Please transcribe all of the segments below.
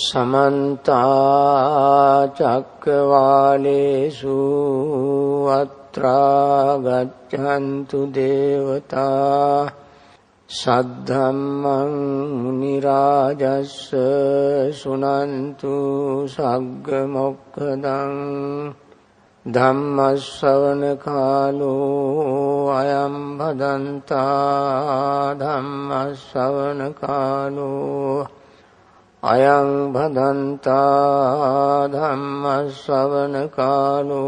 Samanta cakkavalesu atra gaccantu devata saddhammang munirajassa sunantu sagga mokkadang dhammasavana kalo ayam bhadanta dhammasavana kalo ayang bhadanta dhammasavana kalo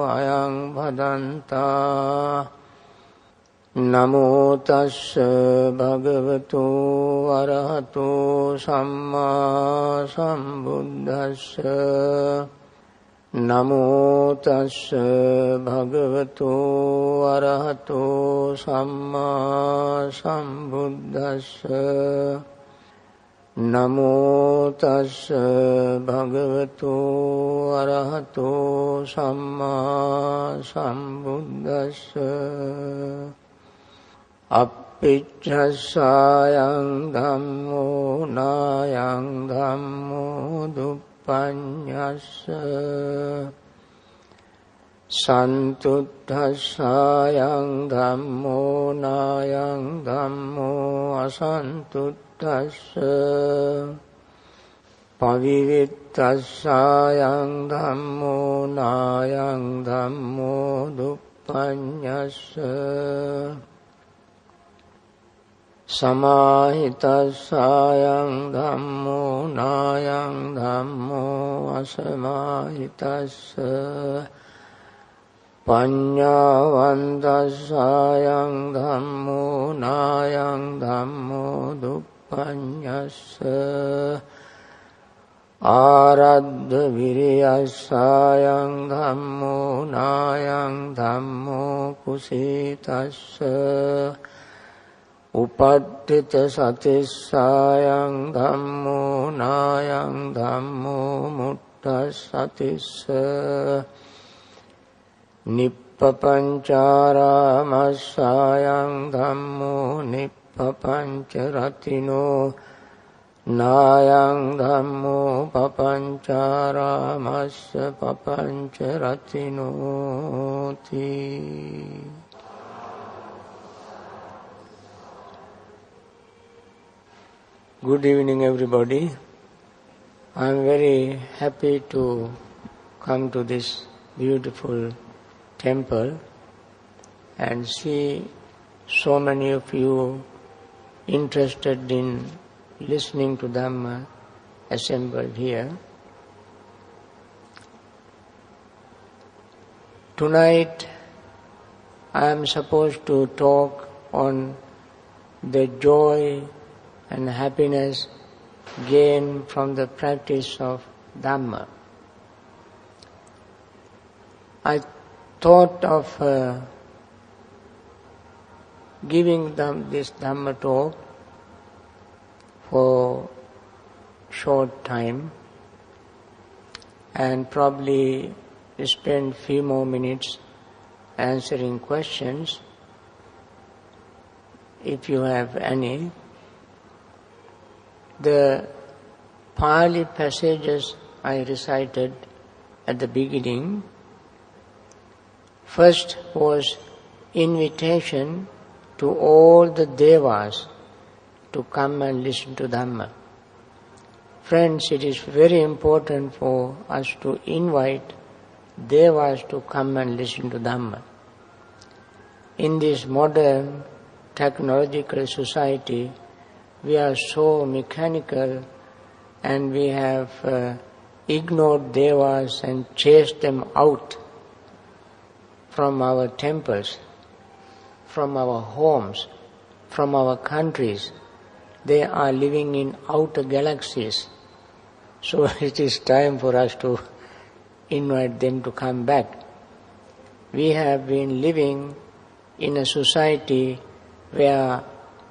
ayang bhadanta namo tassa bhagavato arahato samma sambuddhassa namo tassa bhagavato arahato samma sambuddhassa namo tassa bhagavato arahato samma sambuddhassa appiccassayang dhammo nayang dhammo duppanyassa santuddhassayang dhammo nayang dhammo asantuddhassa pavivittassayang dhammo nayang dhammo duppanyassa samahitassayang dhammo nayang dhammo asamahitassa paññāvantassayang dhammo nayang dhammo duppanyassa āraddha viriyassayang dhammo nayang dhammo kusitassa upaddhita satissayang dhammo nayang dhammo muttassatissa nippapañcārāmassayang dhammo nippapañcaratino nayang dhammo papañcārāmassa papañcaratinoti. Good evening, everybody. I am very happy to come to this beautiful temple and see so many of you interested in listening to Dhamma assembled here. Tonight I am supposed to talk on the joy and happiness gained from the practice of Dhamma. I thought of giving them this Dhamma talk for short time and probably spend few more minutes answering questions if you have any. The Pali passages I recited at the beginning, first was invitation to all the devas to come and listen to Dhamma. Friends, it is very important for us to invite devas to come and listen to Dhamma. In this modern technological society, we are so mechanical and we have ignored devas and chased them out from our temples, from our homes, from our countries. They are living in outer galaxies. So it is time for us to invite them to come back. We have been living in a society where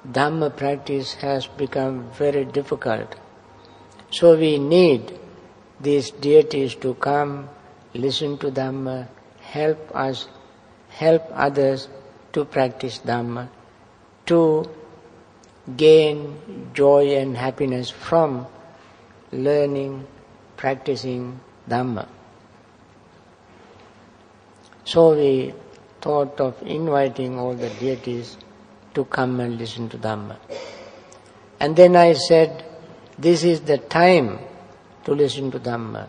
Dhamma practice has become very difficult. So we need these deities to come, listen to Dhamma, help us, help others to practice Dhamma, to gain joy and happiness from learning, practicing Dhamma. So we thought of inviting all the deities to come and listen to Dhamma. And then I said, this is the time to listen to Dhamma.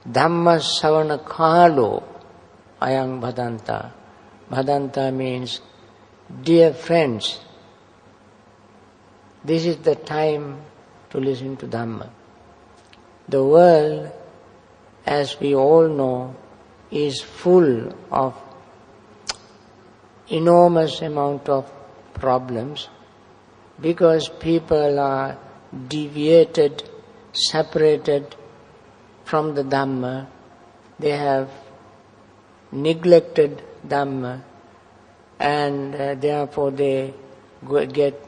Dhamma savana kalo ayang bhadanta. Bhadanta means, dear friends, this is the time to listen to Dhamma. The world, as we all know, is full of enormous amount of problems because people are deviated, separated from the Dhamma. They have neglected Dhamma, and therefore they get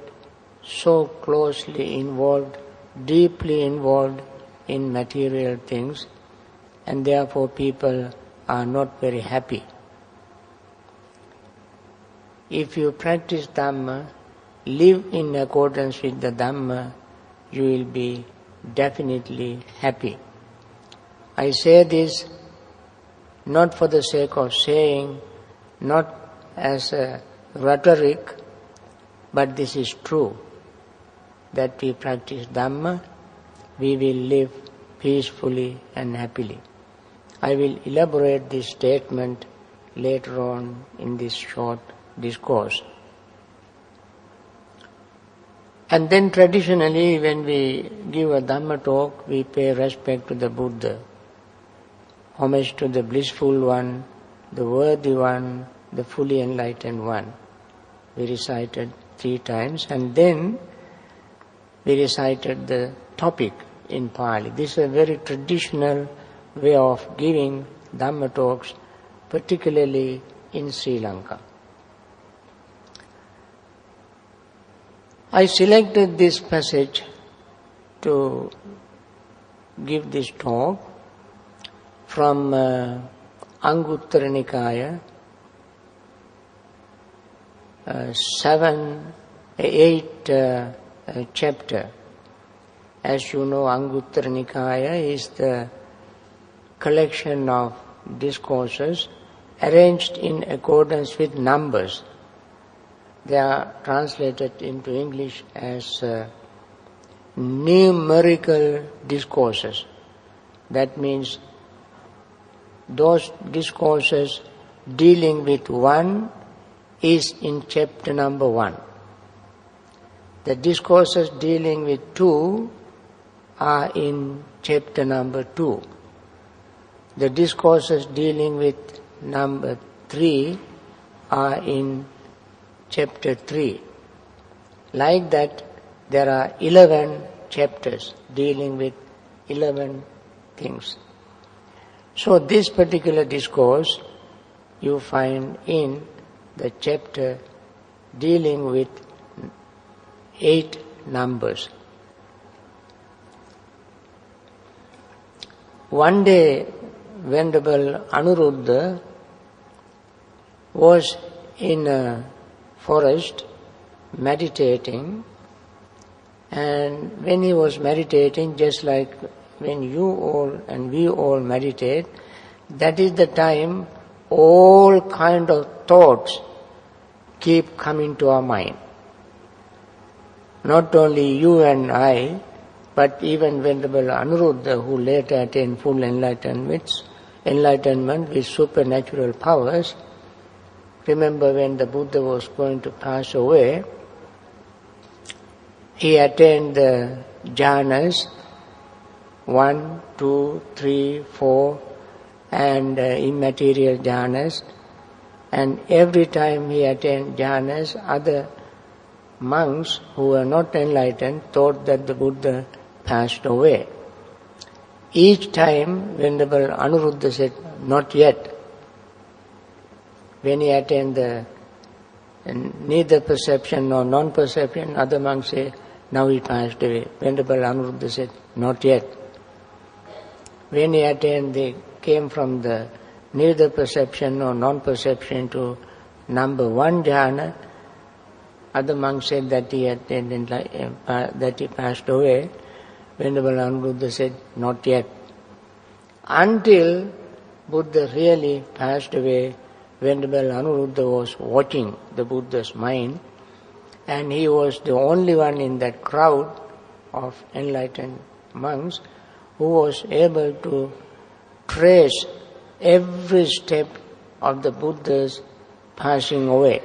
so closely involved, deeply involved in material things, and therefore people are not very happy. If you practice Dhamma, live in accordance with the Dhamma, you will be definitely happy. I say this not for the sake of saying, not as a rhetoric, but this is true, that we practice Dhamma, we will live peacefully and happily. I will elaborate this statement later on in this short discourse. And then traditionally, when we give a Dhamma talk, we pay respect to the Buddha, homage to the blissful one, the worthy one, the fully enlightened one. We recited 3 times, and then we recited the topic in Pali. This is a very traditional way of giving Dhamma talks, particularly in Sri Lanka. I selected this passage to give this talk from Anguttara Nikaya, 8th chapter. As you know, Anguttara Nikaya is the collection of discourses arranged in accordance with numbers. They are translated into English as numerical discourses. That means those discourses dealing with 1 is in chapter number 1. The discourses dealing with 2 are in chapter number 2. The discourses dealing with number 3 are in chapter 3. Like that, there are 11 chapters dealing with 11 things. So this particular discourse you find in the chapter dealing with 8 numbers. One day, Venerable Anuruddha was in a forest meditating, and when he was meditating, just like when you all and we all meditate, that is the time all kind of thoughts keep coming to our mind. Not only you and I, but even Venerable Anuruddha, who later attained full enlightenment with supernatural powers. Remember, when the Buddha was going to pass away, he attained the jhanas 1, 2, 3, 4 and immaterial jhanas, and every time he attained jhanas, other monks who were not enlightened thought that the Buddha passed away. Each time Venerable Anuruddha said, not yet. When he attained the neither perception nor non-perception, other monks say, now he passed away. Venerable Anuruddha said, not yet. When he attained, they came from the neither perception nor non-perception to number 1 jhana. Other monks said that he attained, that he passed away. Venerable Anuruddha said, not yet. Until Buddha really passed away, Venerable Anuruddha was watching the Buddha's mind, and he was the only one in that crowd of enlightened monks who was able to trace every step of the Buddha's passing away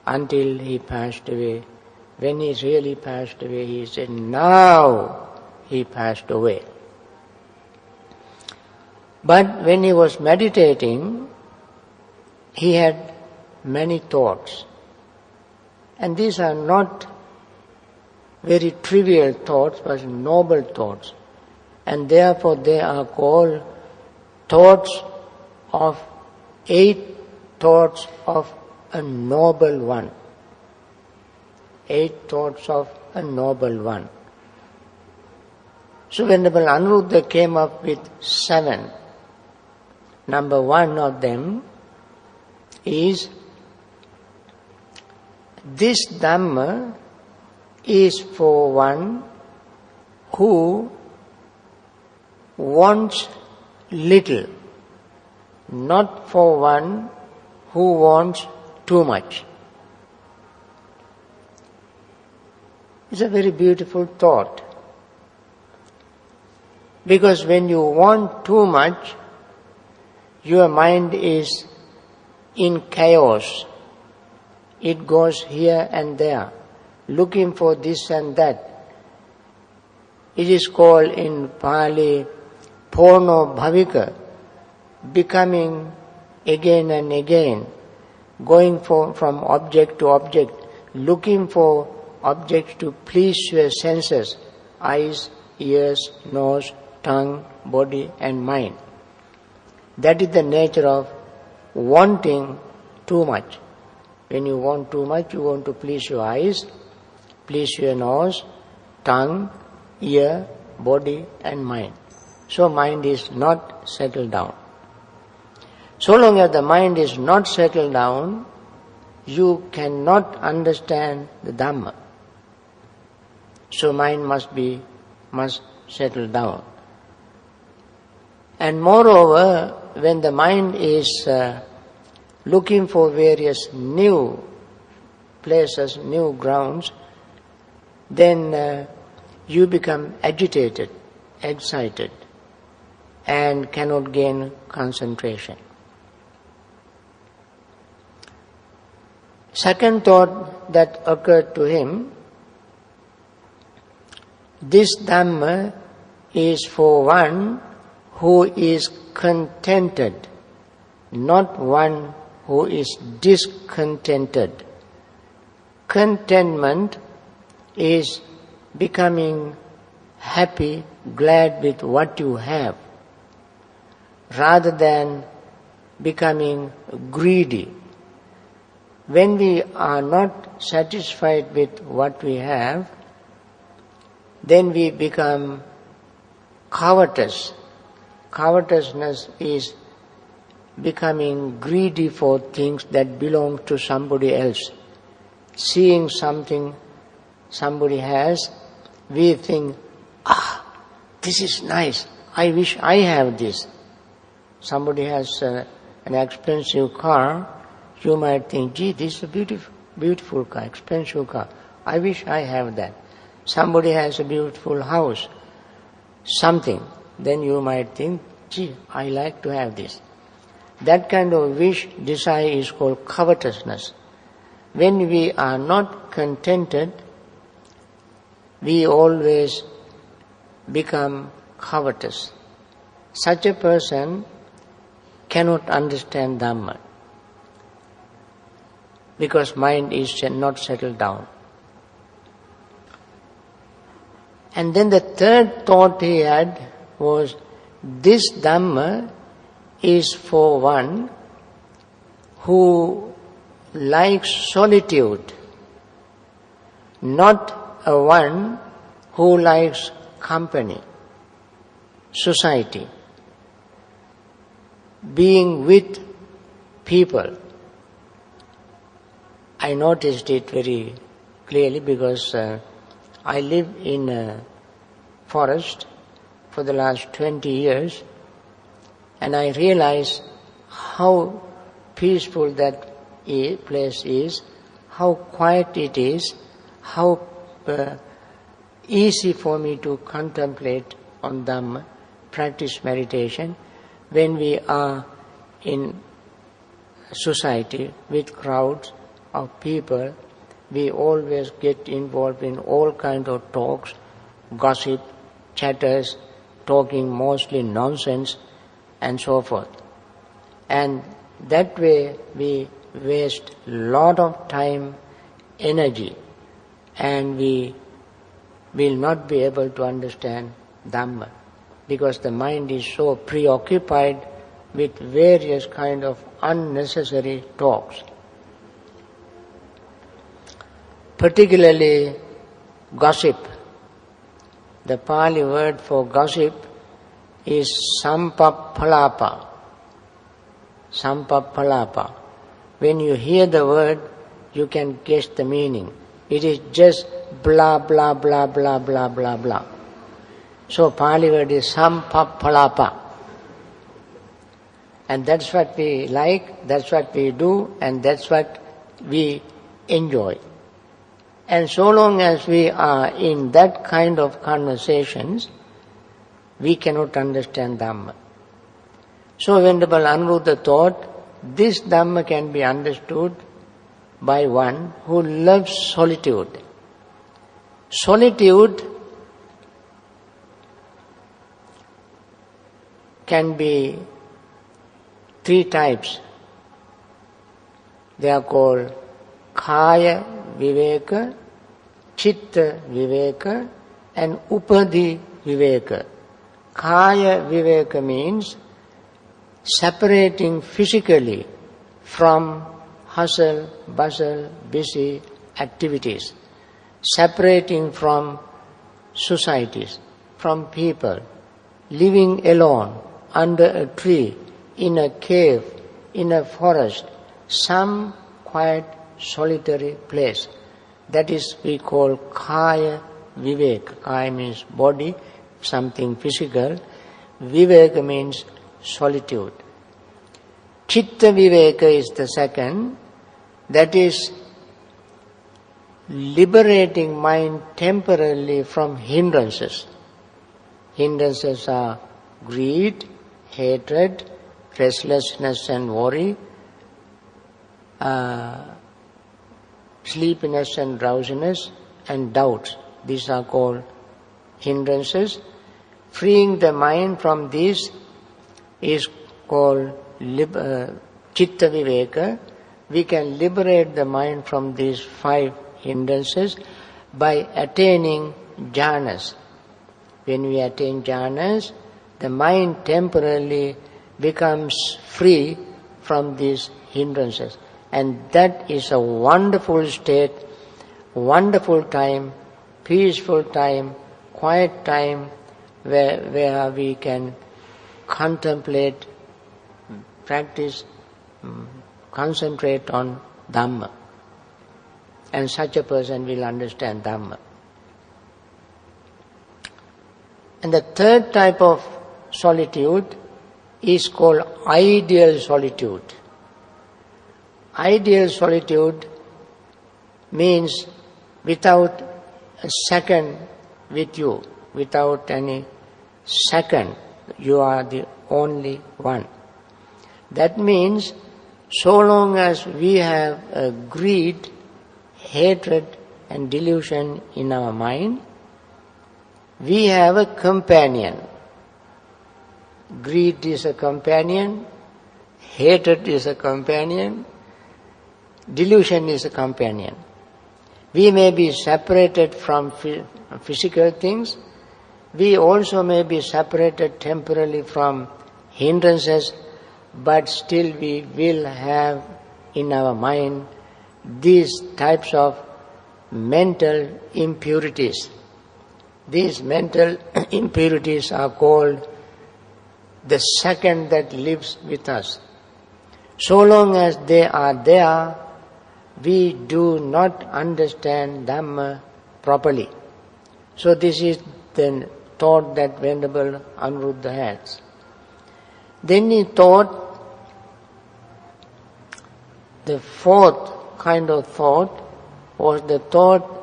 until he passed away. When he really passed away, he said, now he passed away. But when he was meditating, he had many thoughts. And these are not very trivial thoughts, but noble thoughts. And therefore they are called thoughts of 8 thoughts of a noble one. 8 thoughts of a noble one. So Venerable Anuruddha came up with 7. Number 1 of them is, this Dhamma is for one who wants little, not for one who wants too much. It's a very beautiful thought. Because when you want too much, your mind is in chaos. It goes here and there, looking for this and that. It is called in Pali, porno bhavika, becoming again and again, going from object to object, looking for objects to please your senses, eyes, ears, nose, tongue, body and mind. That is the nature of wanting too much. When you want too much, you want to please your eyes, please your nose, tongue, ear, body and mind. So mind is not settled down. So long as the mind is not settled down, you cannot understand the Dhamma. So mind must settle down. And moreover, when the mind is looking for various new places, new grounds, then you become agitated, excited, and cannot gain concentration. Second thought that occurred to him, this Dhamma is for one who is contented, not one who is discontented. Contentment is becoming happy, glad with what you have, rather than becoming greedy. When we are not satisfied with what we have, then we become covetous. Covetousness is becoming greedy for things that belong to somebody else. Seeing something somebody has, we think, this is nice, I wish I have this. Somebody has an expensive car, you might think, gee, this is a beautiful car, expensive car, I wish I have that. Somebody has a beautiful house, something, then you might think, gee, I like to have this. That kind of wish, desire is called covetousness. When we are not contented, we always become covetous. Such a person cannot understand Dhamma, because mind is not settled down. And then the third thought he had was, this Dhamma is for one who likes solitude, not a one who likes company, society, being with people. I noticed it very clearly because I live in a forest for the last 20 years, and I realize how peaceful that place is, how quiet it is, how easy for me to contemplate on Dhamma, practice meditation, when we are in society with crowds of people. We always get involved in all kinds of talks, gossip, chatters, talking mostly nonsense, and so forth. And that way we waste a lot of time, energy, and we will not be able to understand Dhamma, because the mind is so preoccupied with various kind of unnecessary talks. Particularly gossip. The Pali word for gossip is sampapalapa. Sampapalapa. When you hear the word, you can guess the meaning. It is just blah, blah, blah, blah, blah, blah, blah. So Pali word is sampapalapa. And that's what we like, that's what we do, and that's what we enjoy. And so long as we are in that kind of conversations, we cannot understand Dhamma. So Venerable Anuruddha thought, this Dhamma can be understood by one who loves solitude. Solitude can be three types. They are called kaya viveka, chitta viveka, and upadi viveka. Kaya viveka means separating physically from hustle, bustle, busy activities, separating from societies, from people, living alone under a tree, in a cave, in a forest, some quiet solitary place. That is we call kaya viveka. Kaya means body, something physical. Viveka means solitude. Chitta viveka is the second. That is liberating mind temporarily from hindrances. Hindrances are greed, hatred, restlessness and worry, sleepiness and drowsiness, and doubts. These are called hindrances. Freeing the mind from these is called chitta viveka. We can liberate the mind from these 5 hindrances by attaining jhanas. When we attain jhanas, the mind temporarily becomes free from these hindrances. And that is a wonderful state, wonderful time, peaceful time, quiet time, where we can contemplate, practice, concentrate on Dhamma. And such a person will understand Dhamma. And the third type of solitude is called ideal solitude. Ideal solitude means without a second with you, without any second, you are the only one. That means so long as we have a greed, hatred and delusion in our mind, we have a companion. Greed is a companion, hatred is a companion, delusion is a companion. We may be separated from physical things, we also may be separated temporarily from hindrances, but still we will have in our mind these types of mental impurities. These mental impurities are called the second that lives with us. So long as they are there, we do not understand Dhamma properly. So this is the thought that Venerable Anuruddha has. Then he thought, the fourth kind of thought was the thought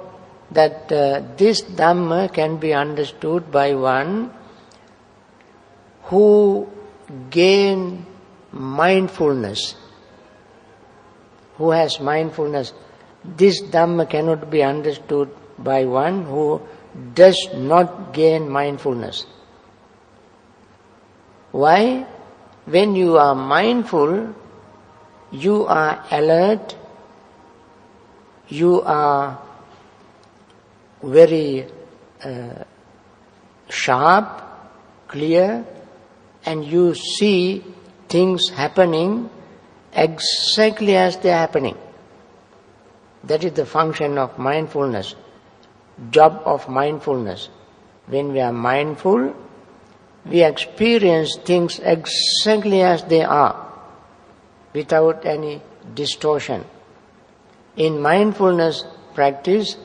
that this Dhamma can be understood by one who gain mindfulness, who has mindfulness. This Dhamma cannot be understood by one who does not gain mindfulness. Why? When you are mindful, you are alert, you are very sharp, clear, and you see things happening exactly as they are happening. That is the function of mindfulness, job of mindfulness. When we are mindful, we experience things exactly as they are, without any distortion. In mindfulness practice,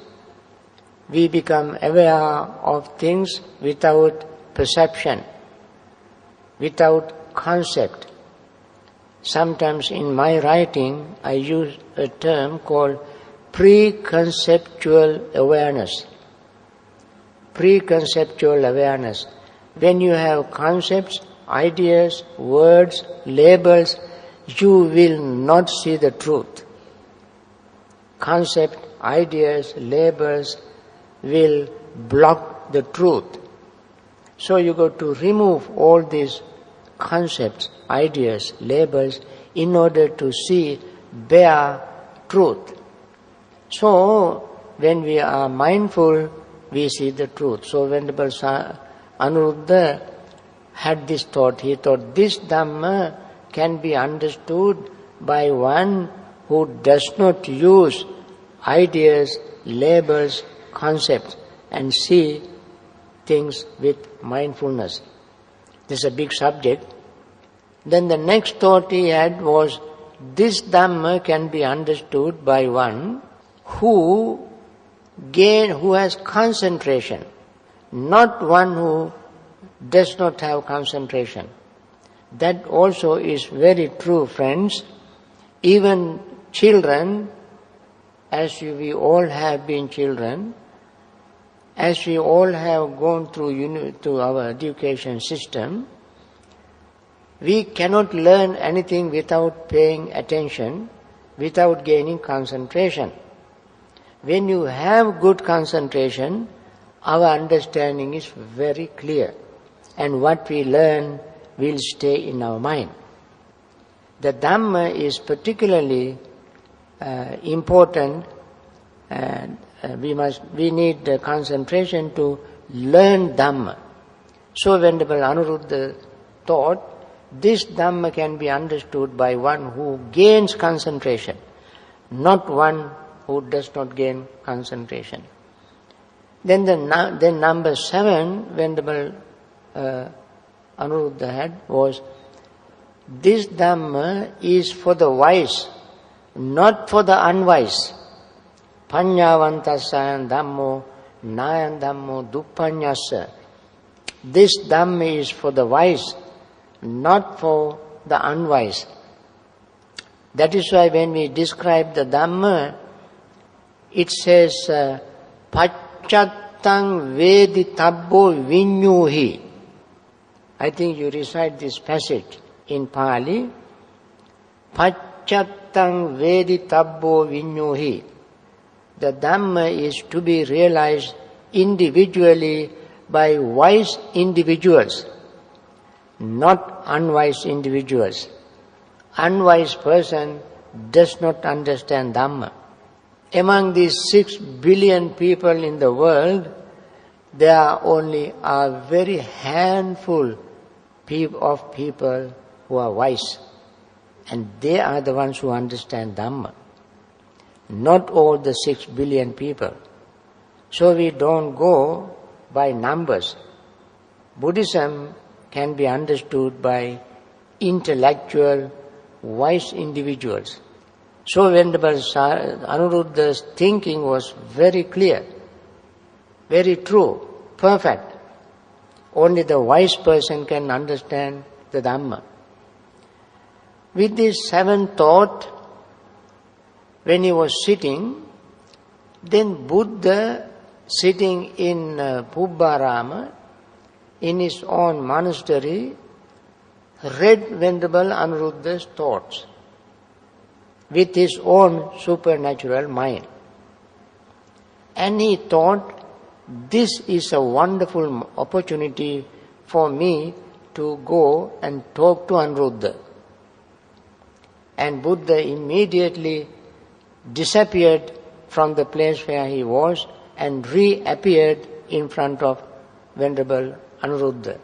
we become aware of things without perception, without concept. Sometimes in my writing, I use a term called preconceptual awareness. Preconceptual awareness. When you have concepts, ideas, words, labels, you will not see the truth. Concept, ideas, labels will block the truth. So you got to remove all these concepts, ideas, labels in order to see bare truth. So when we are mindful, we see the truth. So Venerable Anuruddha had this thought. He thought this Dhamma can be understood by one who does not use ideas, labels, concepts and see things with mindfulness. This is a big subject. Then the next thought he had was, this Dhamma can be understood by one who has concentration, not one who does not have concentration. That also is very true, friends. Even children, as we all have been children, as we all have gone through our education system, we cannot learn anything without paying attention, without gaining concentration. When you have good concentration, our understanding is very clear, and what we learn will stay in our mind. The Dhamma is particularly important, and we need the concentration to learn Dhamma. So Venerable Anuruddha thought, this Dhamma can be understood by one who gains concentration, not one who does not gain concentration. Then number 7, Venerable Anuruddha had was, this Dhamma is for the wise, not for the unwise. Panyavantasayan Dhammo, Nayan Dhammo, Duppanyasa. This Dhamma is for the wise, not for the unwise. That is why when we describe the Dhamma, it says, Pacchattam vedi tabbo vinyuhi. I think you recite this passage in Pali. Pacchattam vedi tabbo vinyuhi. The Dhamma is to be realized individually by wise individuals, not unwise individuals. Unwise person does not understand Dhamma. Among these 6 billion people in the world, there are only a very handful of people who are wise. And they are the ones who understand Dhamma. Not all the 6 billion people. So we don't go by numbers. Buddhism can be understood by intellectual, wise individuals. So Venerable Anuruddha's thinking was very clear, very true, perfect. Only the wise person can understand the Dhamma. With this 7th thought, when he was sitting, then Buddha, sitting in Pubbarama, in his own monastery, read Venerable Anuruddha's thoughts with his own supernatural mind. And he thought, this is a wonderful opportunity for me to go and talk to Anuruddha. And Buddha immediately disappeared from the place where he was and reappeared in front of Venerable Anuruddha.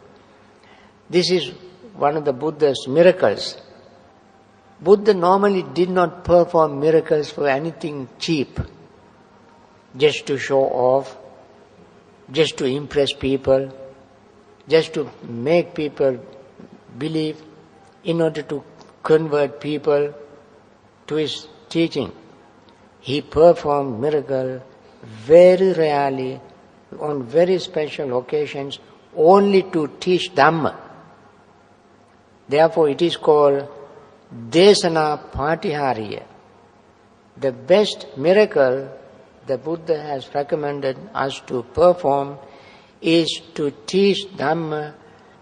This is one of the Buddha's miracles. Buddha normally did not perform miracles for anything cheap, just to show off, just to impress people, just to make people believe, in order to convert people to his teaching. He performed miracle very rarely, on very special occasions, only to teach Dhamma. Therefore it is called Desana Patihariya. The best miracle the Buddha has recommended us to perform is to teach Dhamma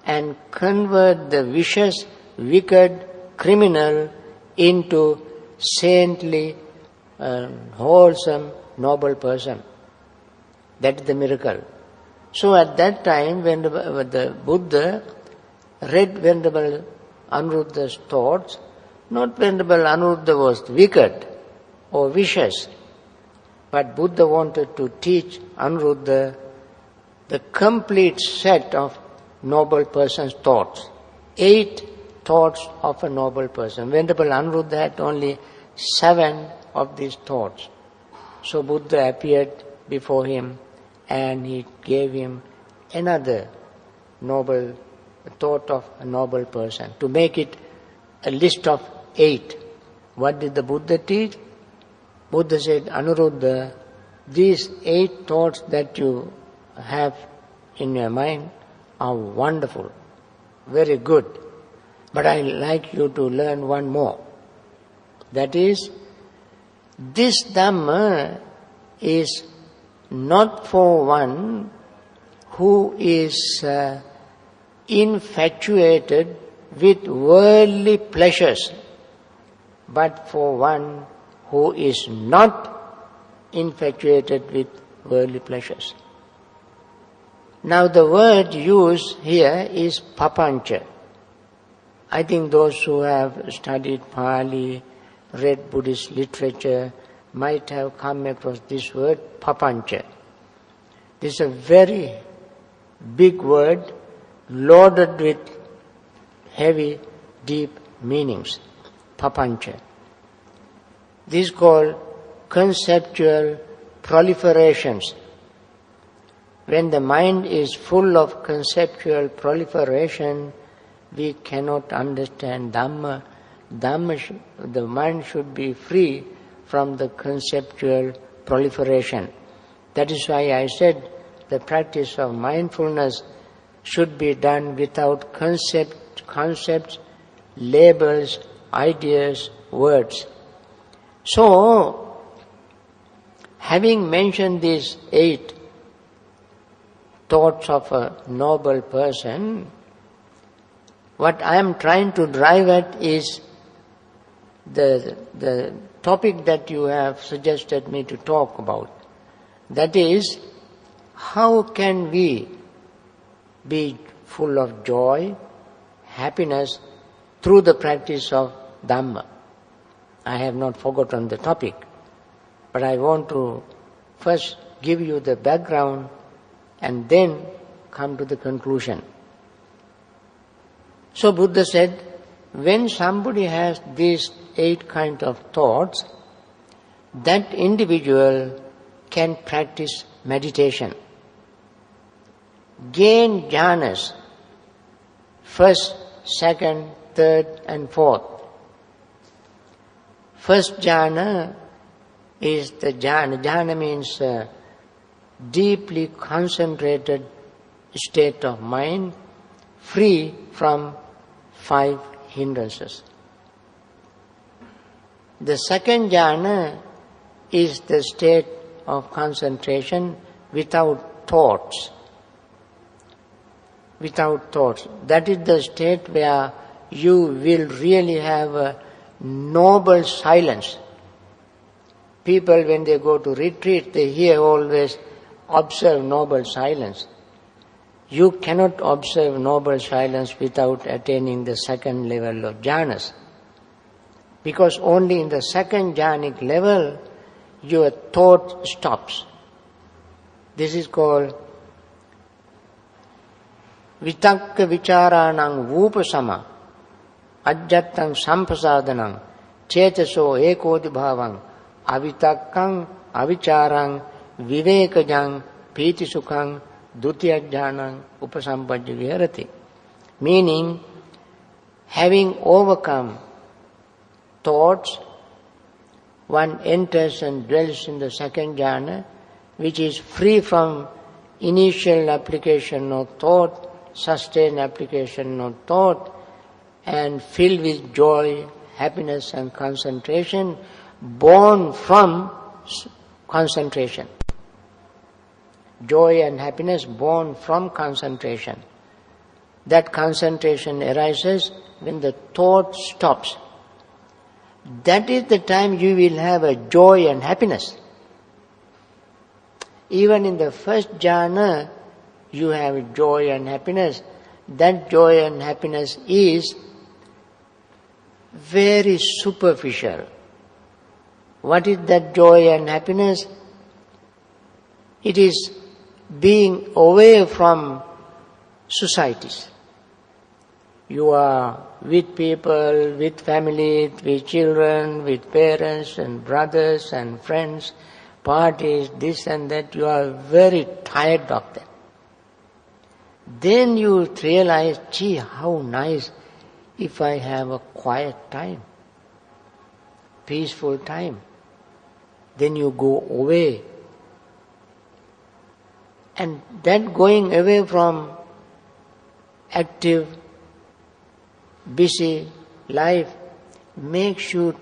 and convert the vicious, wicked, criminal into saintly, wholesome, noble person. That is the miracle. So at that time, when the Buddha read Venerable Anuruddha's thoughts, not Venerable Anuruddha was wicked or vicious, but Buddha wanted to teach Anuruddha the complete set of noble person's thoughts. 8 thoughts of a noble person. Venerable Anuruddha had only 7 of these thoughts. So Buddha appeared before him and he gave him another noble thought of a noble person, to make it a list of 8. What did the Buddha teach? Buddha said, Anuruddha, these 8 thoughts that you have in your mind are wonderful, very good. But I like you to learn one more. That is, this Dhamma is not for one who is infatuated with worldly pleasures, but for one who is not infatuated with worldly pleasures. Now the word used here is papancha. I think those who have studied Pali, read Buddhist literature, might have come across this word, papancha. This is a very big word, loaded with heavy, deep meanings. Papancha. This is called conceptual proliferations. When the mind is full of conceptual proliferation, we cannot understand Dhamma. The mind should be free from the conceptual proliferation. That is why I said the practice of mindfulness should be done without concepts, labels, ideas, words. So, having mentioned these 8 thoughts of a noble person, what I am trying to drive at is the topic that you have suggested me to talk about. That is, how can we be full of joy, happiness through the practice of Dhamma? I have not forgotten the topic, but I want to first give you the background and then come to the conclusion. So Buddha said, when somebody has these 8 kinds of thoughts, that individual can practice meditation, gain jhanas, 1st, 2nd, 3rd and 4th. First jhana is the jhana. Jhana means deeply concentrated state of mind, free from 5 hindrances. The second jhana is the state of concentration without thoughts. Without thoughts. That is the state where you will really have a noble silence. People, when they go to retreat, they hear always, observe noble silence. You cannot observe noble silence without attaining the second level of jhanas. Because only in the second jhanic level, your thought stops. This is called vitakka vicharanang vupasama ajjattang sampasadanam chetaso ekodibhavang avitakkang avicharang vivekajang pītisukhaṃ dutiyajñānaṃ upasampajja viharati. Meaning, having overcome thoughts, one enters and dwells in the second jhana, which is free from initial application of thought, sustained application of thought, and filled with joy, happiness and concentration, born from concentration. Joy and happiness born from concentration. That concentration arises when the thought stops. That is the time you will have a joy and happiness. Even in the first jhana, you have joy and happiness. That joy and happiness is very superficial. What is that joy and happiness? It is being away from societies. You are with people, with family, with children, with parents and brothers and friends, parties, this and that. You are very tired of that. Then you realize, gee, how nice if I have a quiet time, peaceful time. Then you go away. And that going away from active, busy life makes you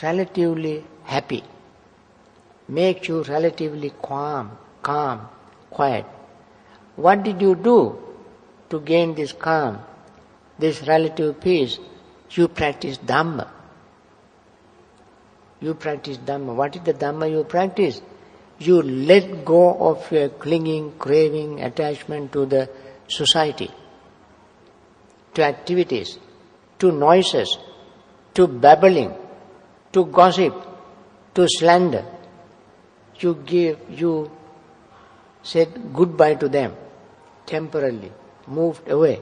relatively happy, makes you relatively calm, quiet. What did you do to gain this calm, this relative peace? You practice Dhamma. You practice Dhamma. What is the Dhamma you practice? You let go of your clinging, craving, attachment to the society, to activities, to noises, to babbling, to gossip, to slander. You said goodbye to them, temporarily, moved away.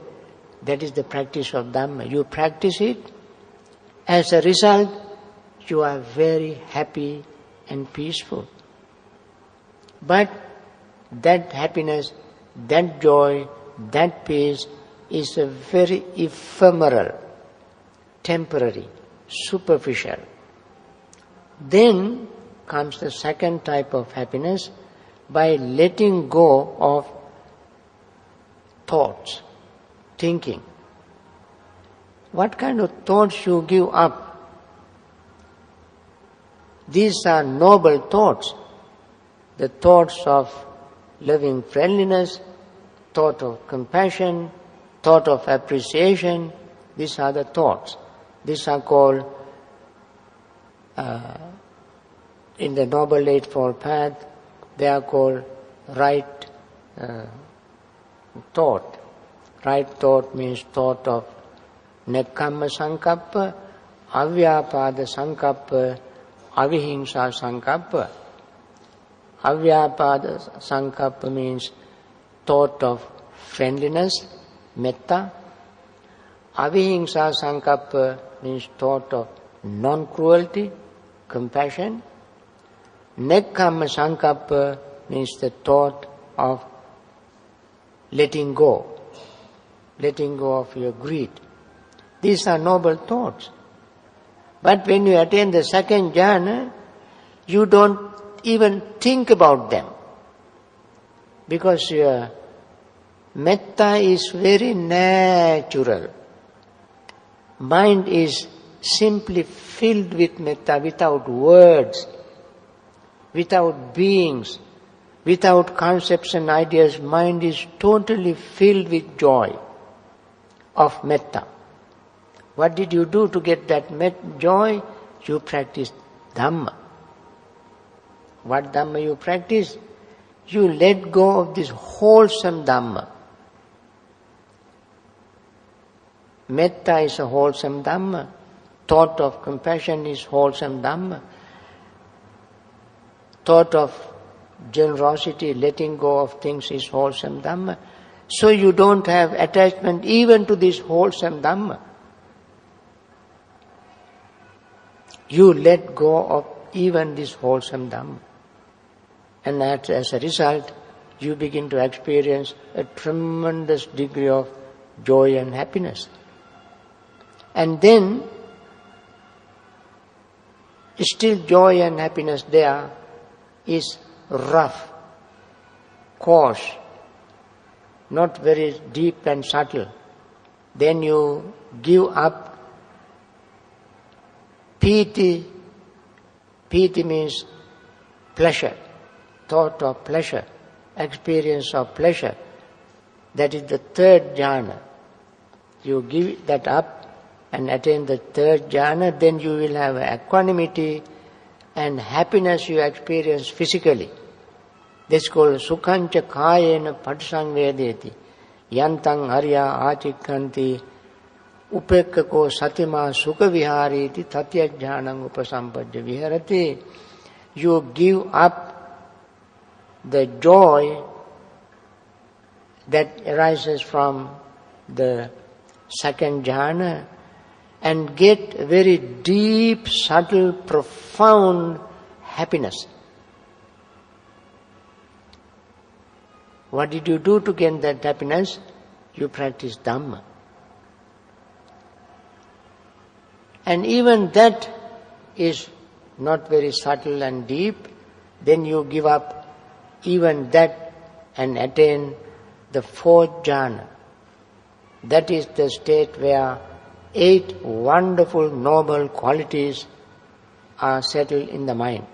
That is the practice of Dhamma. You practice it. As a result, you are very happy and peaceful. But that happiness, that joy, that peace is a very ephemeral, temporary, superficial. Then comes the second type of happiness, by letting go of thoughts, thinking. What kind of thoughts you give up? These are noble thoughts. The thoughts of loving friendliness, thought of compassion, thought of appreciation. These are the thoughts. These are called, in the Noble Eightfold Path, they are called right thought. Right thought means thought of nekkhamma sankappa, avyapada sankappa, avihingsa sankappa. Avyapada sankappa means thought of friendliness, metta. Avihingsa sankappa means thought of non-cruelty, compassion. Nekkhamma sankappa means the thought of letting go of your greed. These are noble thoughts. But when you attain the second jhana, you don't even think about them, because your Metta is very natural. Mind is simply filled with metta without words, without beings, without concepts and ideas. Mind is totally filled with joy of metta. What did you do to get that joy? You practice Dhamma. What Dhamma you practice? You let go of this wholesome Dhamma. Metta is a wholesome Dhamma. Thought of compassion is wholesome Dhamma. Thought of generosity, letting go of things is wholesome Dhamma. So you don't have attachment even to this wholesome Dhamma. You let go of even this wholesome Dhamma. And as a result, you begin to experience a tremendous degree of joy and happiness. And then, still joy and happiness there is rough, coarse, not very deep and subtle. Then you give up piti. Piti means pleasure, thought of pleasure, experience of pleasure. That is the third jhana. You give that up and attain the third jhana, then you will have equanimity and happiness you experience physically. This is called sukhancha kayena patisangvedeti yantang arya achikkanti upekkako satima sukha vihariti tatya jhanam upasampadya viharati. You give up the joy that arises from the second jhana and get very deep, subtle, profound happiness. What did you do to gain that happiness? You practice Dhamma. And even that is not very subtle and deep. Then you give up even that and attain the fourth jhana. That is the state where 8 wonderful noble qualities are settled in the mind.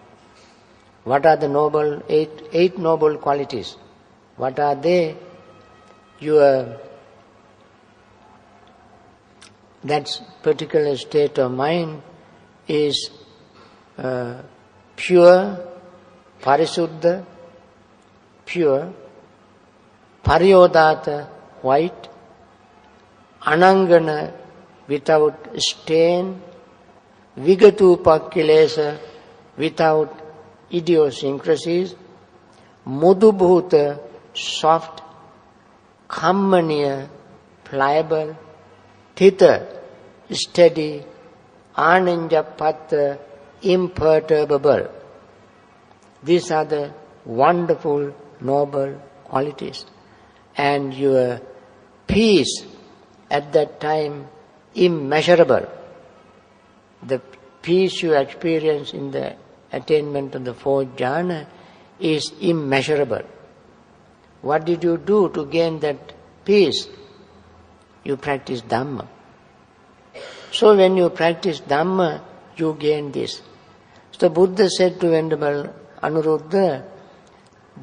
What are the noble eight noble qualities? What are they? That particular state of mind is pure, parisuddha, pure, pariyodata, white, anangana, without stain, vigatupakkilesa, without idiosyncrasies, mudubhuta, soft, khammaniya, pliable, thita, steady, ananjapatta, imperturbable. These are the wonderful, noble qualities. And your peace at that time immeasurable. The peace you experience in the attainment of the fourth jhana is immeasurable. What did you do to gain that peace? You practice Dhamma. So when you practice Dhamma, you gain this. So Buddha said to Venerable Anuruddha,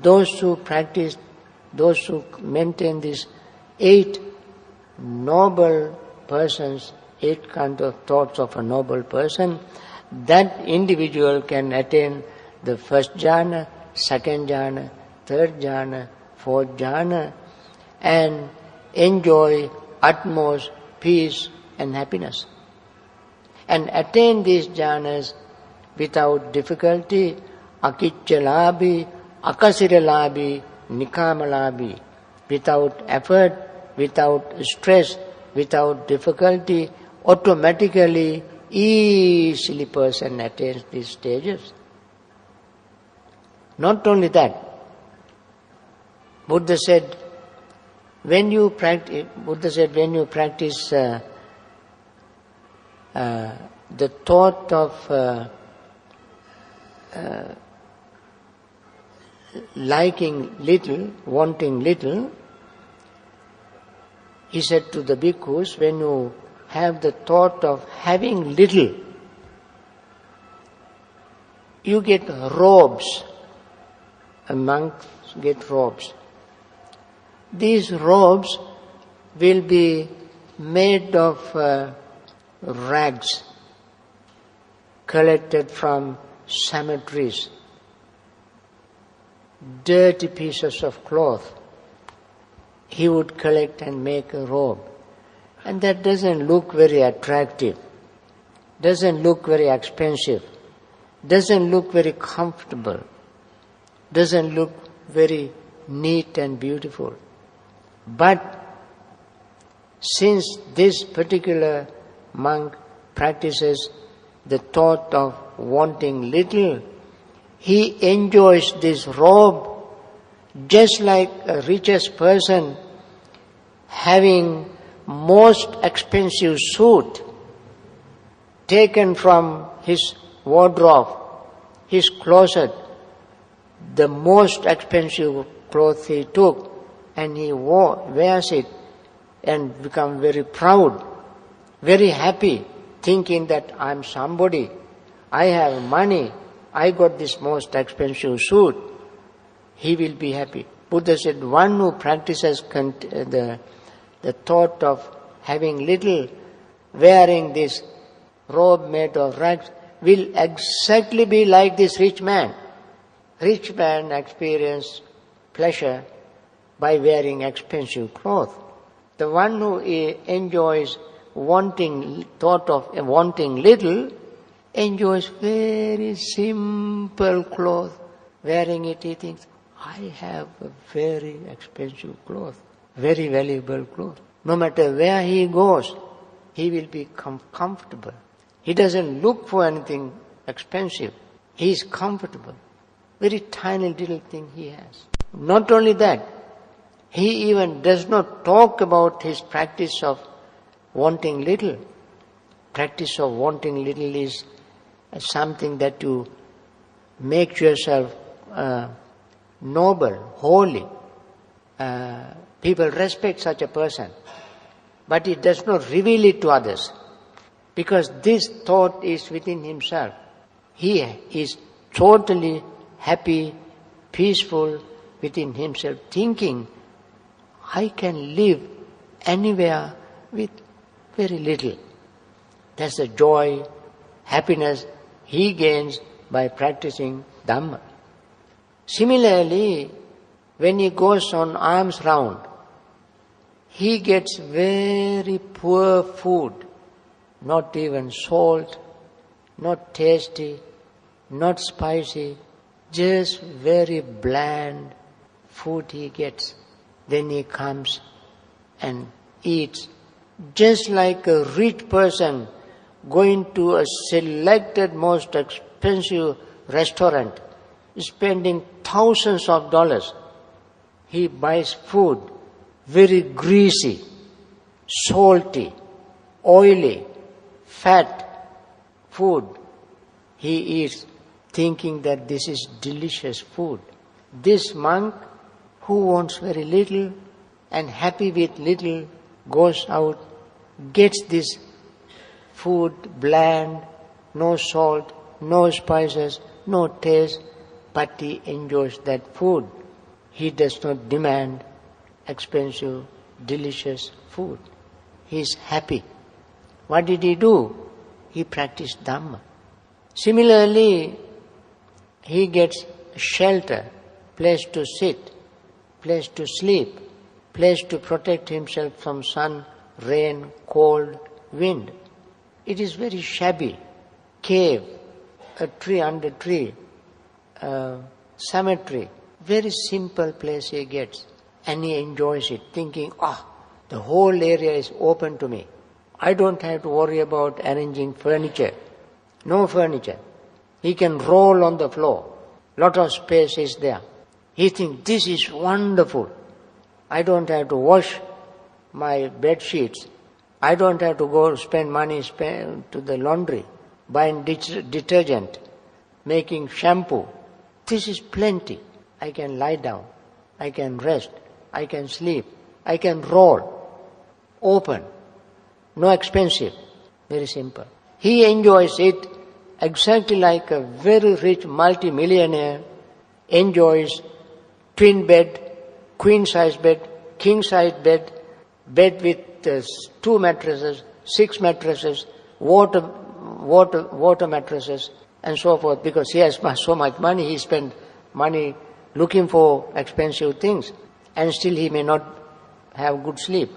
those who maintain these 8 noble persons, 8 kind of thoughts of a noble person, that individual can attain the first jhana, second jhana, third jhana, fourth jhana, and enjoy utmost peace and happiness. And attain these jhanas without difficulty, akicchalabi, akasiralabi, nikamalabi, without effort, without stress, without difficulty, automatically, easily person attains these stages. Not only that, Buddha said, when you practice the thought of liking little, wanting little, He said to the bhikkhus, when you have the thought of having little, you get robes. A monk gets robes. These robes will be made of rags collected from cemeteries, dirty pieces of cloth. He would collect and make a robe. And that doesn't look very attractive, doesn't look very expensive, doesn't look very comfortable, doesn't look very neat and beautiful. But since this particular monk practices the thought of wanting little, he enjoys this robe just like a richest person having most expensive suit taken from his wardrobe, his closet, the most expensive clothes he took, and he wears it and become very proud, very happy, thinking that I'm somebody, I have money, I got this most expensive suit. He will be happy. Buddha said, one who practices the thought of having little, wearing this robe made of rags, will exactly be like this rich man. Rich man experiences pleasure by wearing expensive clothes. The one who enjoys thought of wanting little, enjoys very simple clothes. Wearing it, he thinks, I have a very expensive cloth, very valuable cloth. No matter where he goes, he will be comfortable. He doesn't look for anything expensive. He is comfortable. Very tiny little thing he has. Not only that, he even does not talk about his practice of wanting little. Practice of wanting little is something that you make yourself noble, holy. People respect such a person. But he does not reveal it to others. Because this thought is within himself. He is totally happy, peaceful within himself, thinking, I can live anywhere with very little. That's the joy, happiness he gains by practicing Dhamma. Similarly, when he goes on alms round, he gets very poor food, not even salt, not tasty, not spicy, just very bland food he gets. Then he comes and eats, just like a rich person going to a selected most expensive restaurant, spending thousands of dollars. He buys food, very greasy, salty, oily, fat food. He eats thinking that this is delicious food. This monk who wants very little and happy with little goes out, gets this food bland, no salt, no spices, no taste, but he enjoys that food. He does not demand expensive, delicious food. He is happy. What did he do? He practiced Dhamma. Similarly, he gets shelter, place to sit, place to sleep, place to protect himself from sun, rain, cold, wind. It is very shabby. Cave, a tree under tree, cemetery, very simple place he gets. And he enjoys it, thinking, the whole area is open to me. I don't have to worry about arranging furniture. No furniture. He can roll on the floor. Lot of space is there. He thinks, this is wonderful. I don't have to wash my bed sheets. I don't have to go spend money to the laundry, buying detergent, making shampoo. This is plenty. I can lie down. I can rest. I can sleep. I can roll. open, no expensive, very simple. He enjoys it exactly like a very rich multi-millionaire enjoys twin bed, queen-size bed, king-size bed, bed with 2 mattresses, 6 mattresses, water mattresses, and so forth. Because he has so much money, he spends money looking for expensive things, and still he may not have good sleep.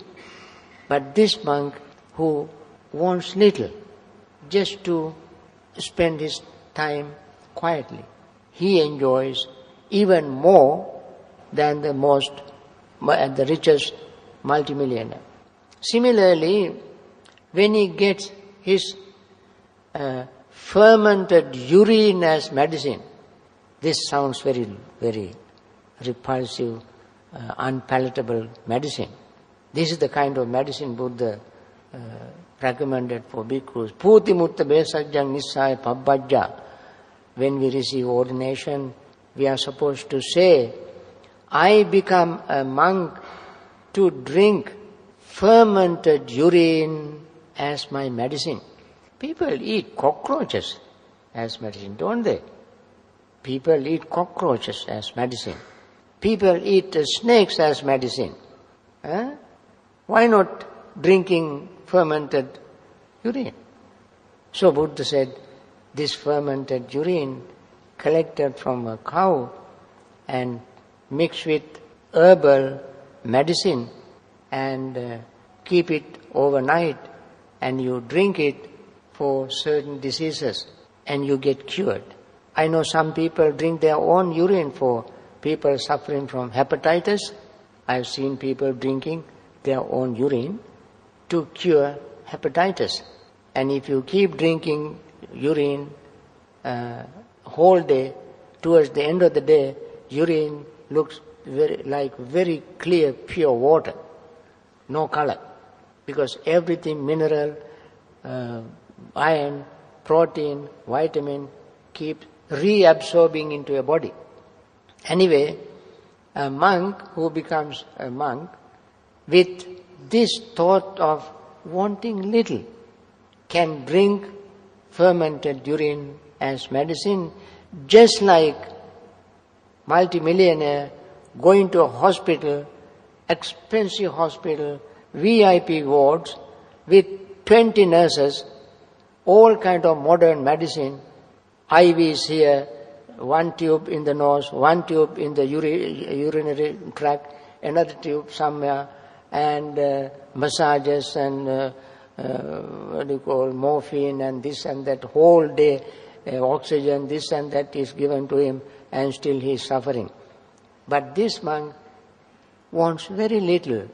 But this monk who wants little, just to spend his time quietly, he enjoys even more than the richest multimillionaire. Similarly, when he gets his fermented urine as medicine, this sounds very, very repulsive, unpalatable medicine. This is the kind of medicine Buddha recommended for bhikkhus. Puti mutta besajjang nissaya pabbajja. When we receive ordination, we are supposed to say, I become a monk to drink fermented urine as my medicine. People eat cockroaches as medicine, don't they? People eat cockroaches as medicine. People eat snakes as medicine. Why not drinking fermented urine? So Buddha said, this fermented urine collected from a cow and mixed with herbal medicine and keep it overnight, and you drink it for certain diseases and you get cured. I know some people drink their own urine for people suffering from hepatitis. I've seen people drinking their own urine to cure hepatitis. And if you keep drinking urine whole day, towards the end of the day, urine looks very clear, pure water, no color, because everything, mineral, iron, protein, vitamin, keep reabsorbing into your body. Anyway, a monk who becomes a monk with this thought of wanting little can drink fermented urine as medicine, just like multimillionaire going to a hospital, expensive hospital, VIP wards with 20 nurses, all kind of modern medicine, IVs here, one tube in the nose, one tube in the urinary tract, another tube somewhere, and massages and morphine and this and that, whole day oxygen, this and that is given to him, and still he is suffering. But this monk wants very little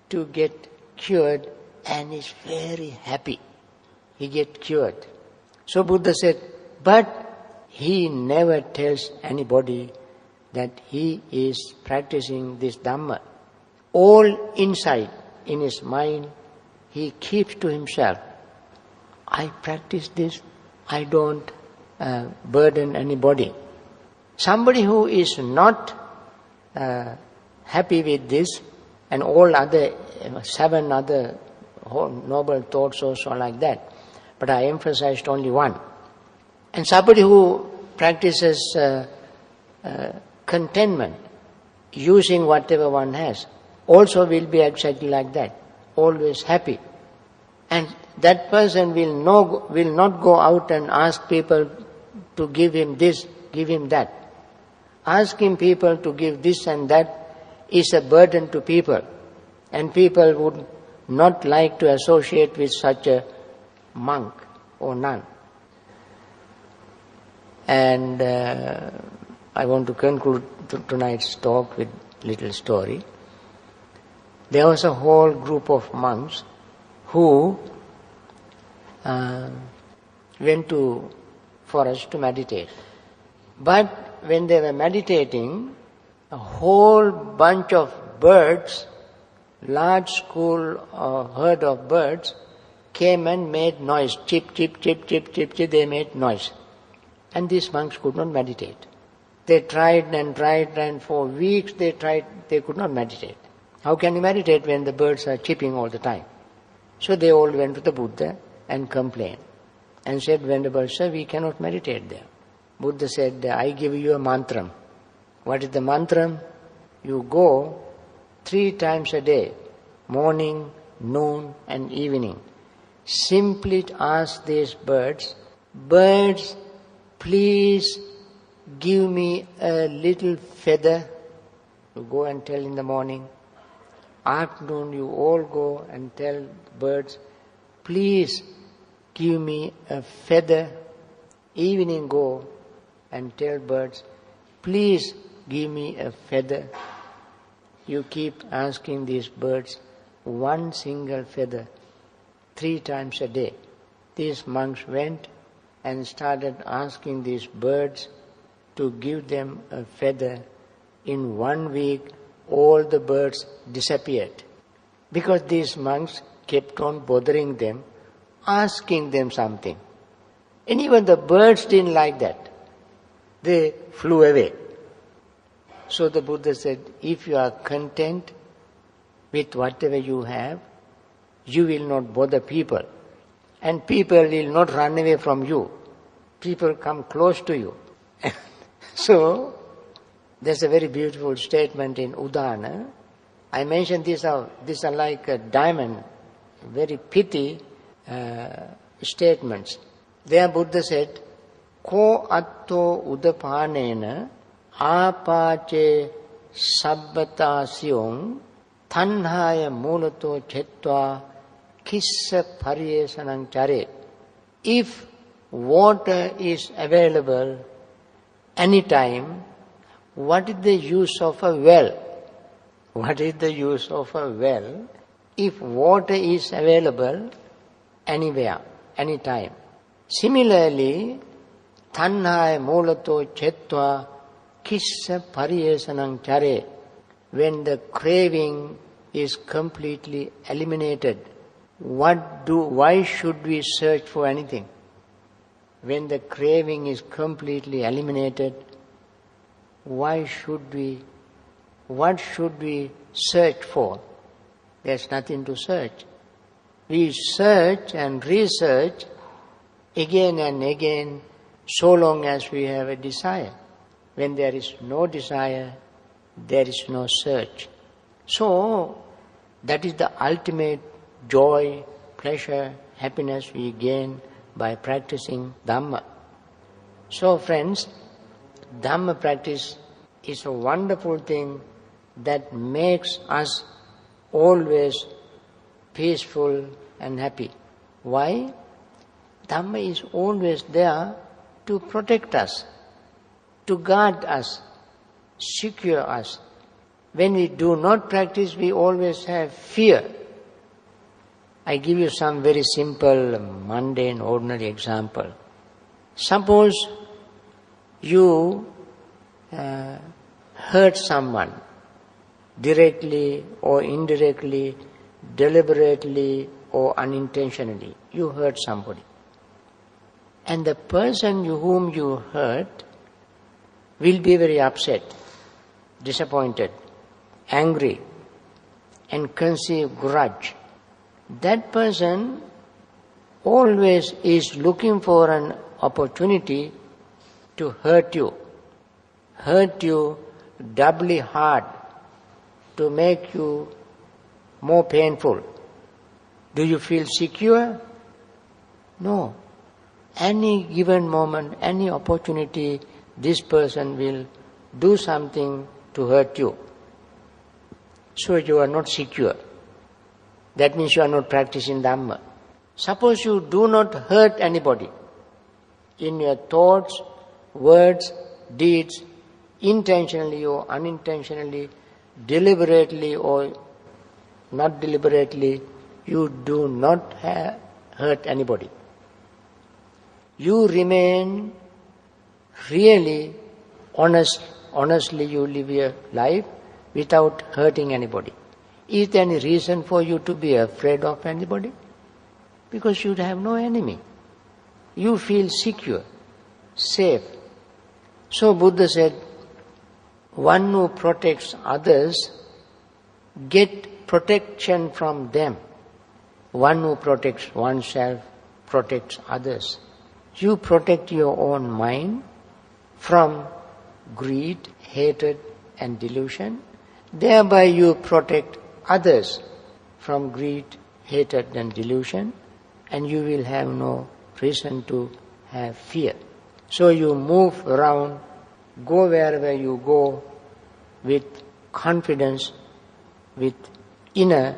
to get cured and is very happy. He gets cured. So Buddha said, but he never tells anybody that he is practicing this Dhamma. All inside, in his mind, he keeps to himself. I practice this, I don't burden anybody. Somebody who is not happy with this, and all other 7 other noble thoughts also like that, but I emphasized only one. And somebody who practices contentment, using whatever one has, also will be exactly like that, always happy. And that person will not go out and ask people to give him this, give him that. Asking people to give this and that is a burden to people, and people would not like to associate with such a monk or nun. And I want to conclude tonight's talk with a little story. There was a whole group of monks who went to forest to meditate. But when they were meditating, a whole bunch of birds, large school or herd of birds, came and made noise. Chip, chip, chip, chip, chip, chip, they made noise. And these monks could not meditate. They tried and for weeks they tried, they could not meditate. How can you meditate when the birds are chirping all the time? So they all went to the Buddha and complained and said, Venerable sir, we cannot meditate there. Buddha said, I give you a mantra. What is the mantra? You go 3 times a day, morning, noon and evening. Simply ask these birds, birds, please give me a little feather. You go and tell in the morning. Afternoon you all go and tell birds, please give me a feather. Evening go and tell birds, please give me a feather. You keep asking these birds one single feather 3 times a day. These monks went and started asking these birds to give them a feather. In 1 week, all the birds disappeared. Because these monks kept on bothering them, asking them something. And even the birds didn't like that. They flew away. So the Buddha said, if you are content with whatever you have, you will not bother people. And people will not run away from you. People come close to you. So, there's a very beautiful statement in Udana. I mentioned these are like a diamond, very pithy statements. There Buddha said, Ko atto udapanena apache sabbatasiyong tanhakkhayo mulato chetva kissa pariyesanang chare. If water is available anytime, what is the use of a well? What is the use of a well if water is available anywhere, anytime? Similarly, tanhakkhayo mulato chetva kissa pariyesanang chare. When the craving is completely eliminated, why should we search for anything? When the craving is completely eliminated, what should we search for? There's nothing to search. We search and research again and again so long as we have a desire. When there is no desire, there is no search. So, that is the ultimate joy, pleasure, happiness we gain by practicing Dhamma. So friends, Dhamma practice is a wonderful thing that makes us always peaceful and happy. Why? Dhamma is always there to protect us, to guard us, secure us. When we do not practice, we always have fear. I give you some very simple, mundane, ordinary example. Suppose you hurt someone, directly or indirectly, deliberately or unintentionally. You hurt somebody. And the person whom you hurt will be very upset, disappointed, angry, and conceive grudge. That person always is looking for an opportunity to hurt you doubly hard, to make you more painful. Do you feel secure? No. Any given moment, any opportunity, this person will do something to hurt you. So you are not secure. That means you are not practicing Dhamma. Suppose you do not hurt anybody in your thoughts, words, deeds, intentionally or unintentionally, deliberately or not deliberately, you do not hurt anybody. You remain really honest, honestly you live your life without hurting anybody. Is there any reason for you to be afraid of anybody? Because you have no enemy. You feel secure, safe. So Buddha said, one who protects others get protection from them. One who protects oneself protects others. You protect your own mind from greed, hatred and delusion. Thereby you protect others from greed, hatred and delusion, and you will have no reason to have fear. So you move around, go wherever you go with confidence, with inner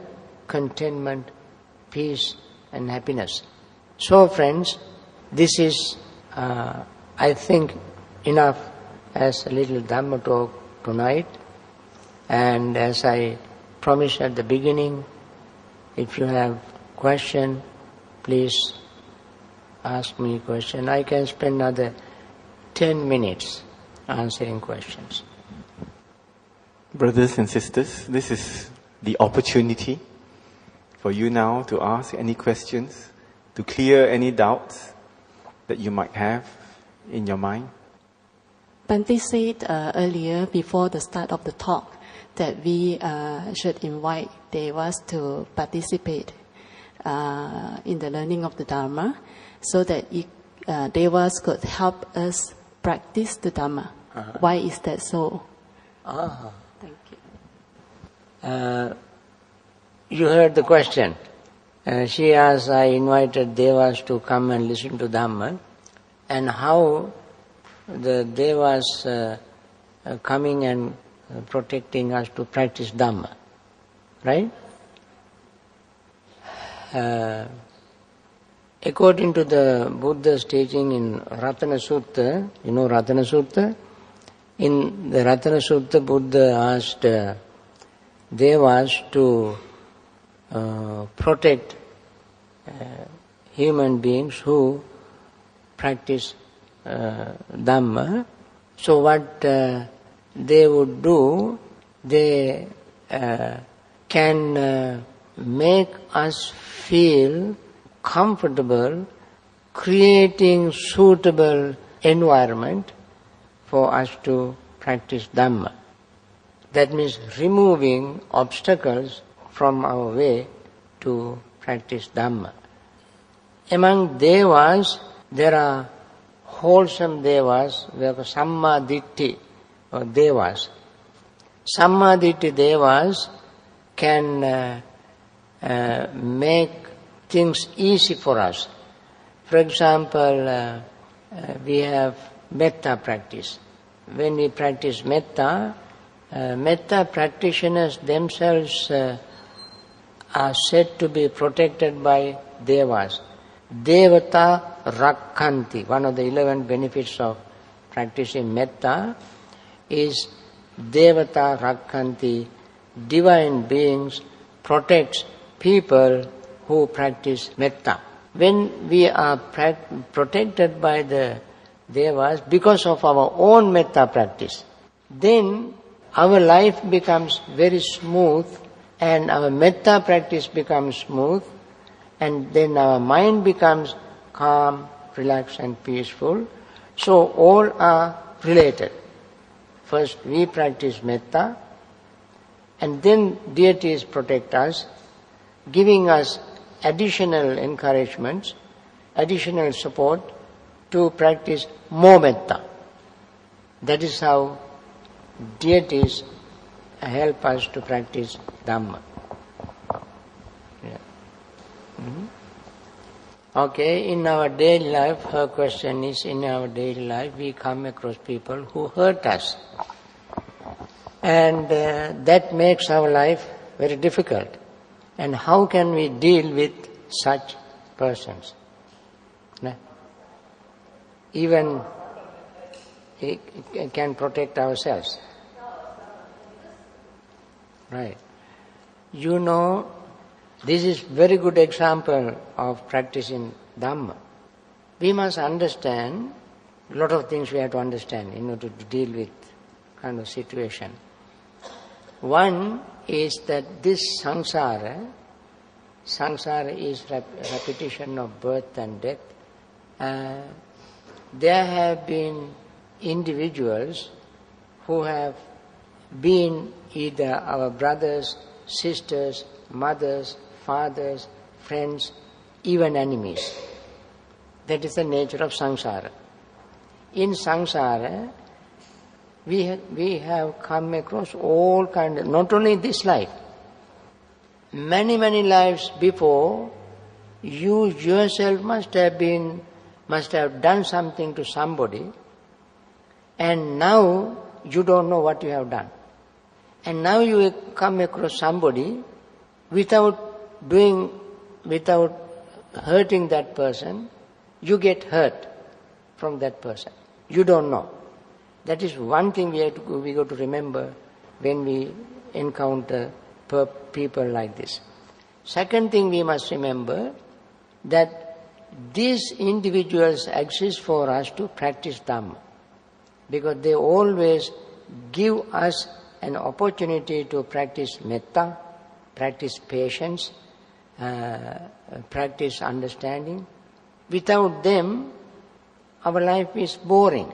contentment, peace and happiness. So friends, this is, I think, enough as a little Dhamma talk tonight. And as I promised at the beginning, if you have question, please ask me a question. I can spend another 10 minutes answering questions. Brothers and sisters, this is the opportunity for you now to ask any questions, to clear any doubts that you might have in your mind. Bhante said earlier, before the start of the talk, that we should invite devas to participate in the learning of the Dharma, so that devas could help us practice the Dhamma. Uh-huh. Why is that so? Uh-huh. Thank you. You heard the question. She asked, I invited devas to come and listen to Dhamma, and how the devas coming and protecting us to practice Dhamma, right? According to the Buddha's teaching in Ratana Sutta, you know Ratana Sutta? In the Ratana Sutta, Buddha asked devas to protect human beings who practice Dhamma. So what they would do, they can make us feel comfortable, creating suitable environment for us to practice Dhamma. That means removing obstacles from our way to practice Dhamma. Among devas, there are wholesome devas, we have sammaditthi or devas. Sammaditthi devas can make things easy for us. For example, we have metta practice. When we practice metta, metta practitioners themselves are said to be protected by devas. Devata rakkhanti. One of the 11 benefits of practicing metta is devata rakkhanti. Divine beings protects people who practice metta. When we are protected by the devas because of our own metta practice, then our life becomes very smooth and our metta practice becomes smooth, and then our mind becomes calm, relaxed and peaceful. So all are related. First we practice metta, and then deities protect us, giving us additional encouragements, additional support to practice more metta. That is how deities help us to practice Dhamma. Yeah. Mm-hmm. Okay, in our daily life, her question is, in our daily life we come across people who hurt us. And that makes our life very difficult. And how can we deal with such persons? Even can protect ourselves. Right. You know, this is very good example of practicing Dhamma. We must understand, a lot of things we have to understand in order to deal with kind of situation. One is that this samsara is repetition of birth and death. There have been individuals who have been either our brothers sisters, mothers, fathers, friends, even enemies. That is the nature of samsara. In samsara, we have come across all kinds of, not only this life, many lives before, you yourself must have done something to somebody, and now you don't know what you have done. And now you come across somebody without hurting that person, you get hurt from that person. You don't know. That is one thing we got to remember when we encounter people like this. Second thing we must remember, that these individuals exist for us to practice Dhamma, because they always give us an opportunity to practice metta, practice patience, practice understanding. Without them, our life is boring.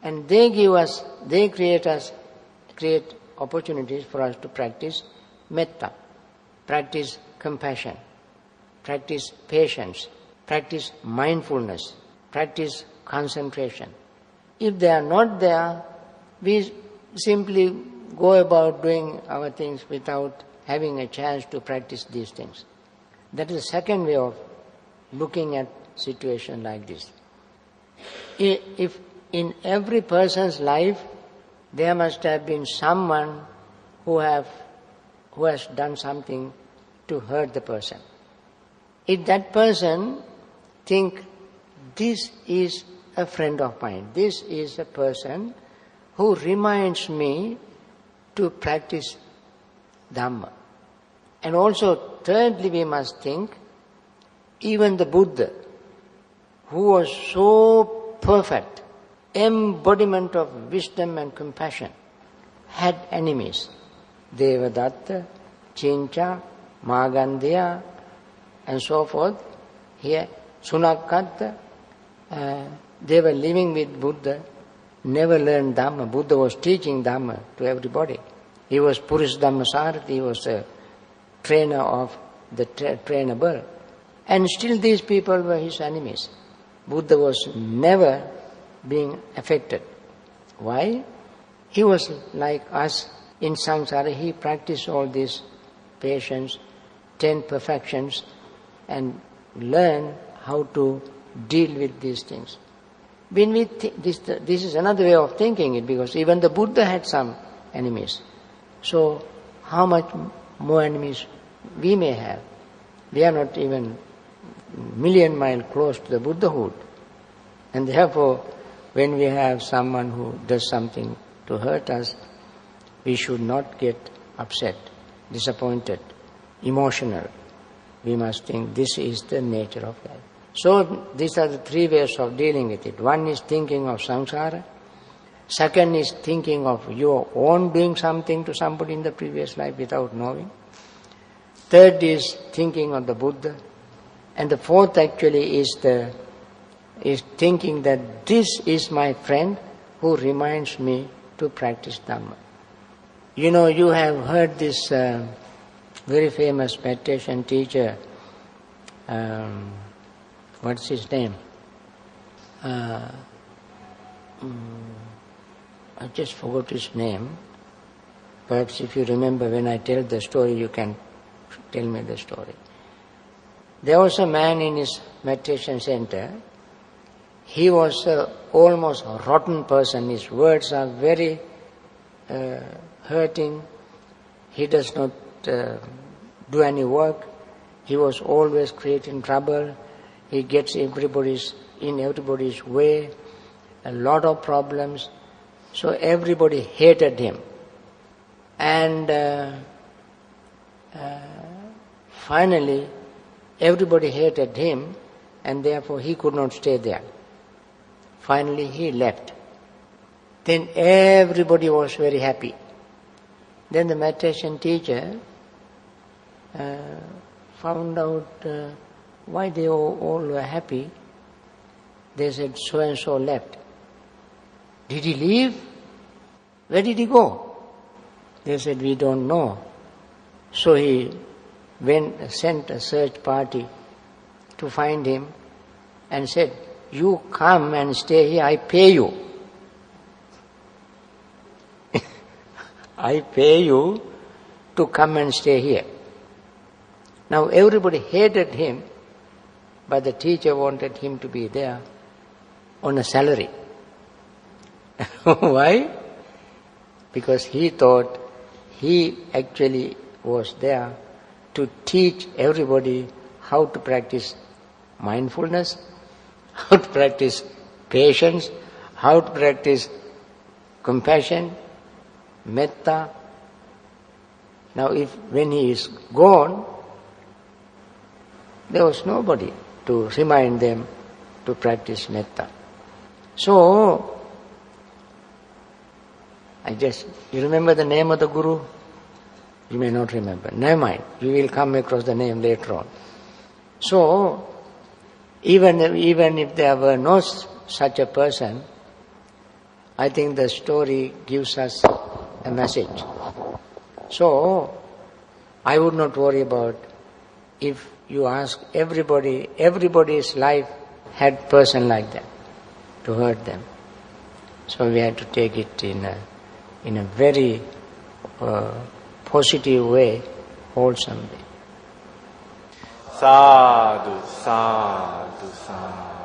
And they create opportunities for us to practice metta, practice compassion, practice patience, practice mindfulness, practice concentration. If they are not there, we simply go about doing our things without having a chance to practice these things. That is the second way of looking at situation like this. If in every person's life there must have been someone who has done something to hurt the person. If that person think, this is a friend of mine, this is a person who reminds me to practice Dhamma. And also, thirdly, we must think, even the Buddha, who was so perfect, embodiment of wisdom and compassion, had enemies. Devadatta, Chincha, Magandhya, and so forth. Here, Sunakatta, they were living with Buddha, never learned Dhamma. Buddha was teaching Dhamma to everybody. He was Purush Dhammasarati, he was a trainer of the trainable. And still these people were his enemies. Buddha was never being affected. Why? He was like us in samsara. He practiced all these patience, 10 perfections, and learned how to deal with these things. When we this is another way of thinking it, because even the Buddha had some enemies. So how much more enemies we may have? We are not even million miles close to the Buddhahood. And therefore, when we have someone who does something to hurt us, we should not get upset, disappointed, emotional. We must think this is the nature of life. So these are the three ways of dealing with it. One is thinking of samsara. Second is thinking of your own doing something to somebody in the previous life without knowing. Third is thinking of the Buddha. And the fourth actually is thinking that this is my friend who reminds me to practice Dhamma. You know, you have heard this very famous meditation teacher, what's his name? I just forgot his name. Perhaps if you remember when I tell the story, you can tell me the story. There was a man in his meditation center. He was almost a rotten person. His words are very hurting. He does not do any work. He was always creating trouble. He gets in everybody's way, a lot of problems. So everybody hated him. And finally, everybody hated him, and therefore he could not stay there. Finally, he left. Then everybody was very happy. Then the meditation teacher found out why they all were happy. They said, so and so left. Did he leave? Where did he go? They said, we don't know. So he sent a search party to find him and said, "You come and stay here, I pay you." I pay you to come and stay here. Now everybody hated him, but the teacher wanted him to be there on a salary. Why? Because he thought he actually was there to teach everybody how to practice mindfulness, how to practice patience, how to practice compassion, metta. Now when he is gone, there was nobody to remind them to practice metta. So, you remember the name of the Guru? You may not remember. Never mind, you will come across the name later on. So, even if there were no such a person, I think the story gives us a message. So, I would not worry about if you ask everybody's life had person like that to hurt them. So we have to take it in a very positive way, wholesome way. Sadhu, sadhu, sadhu.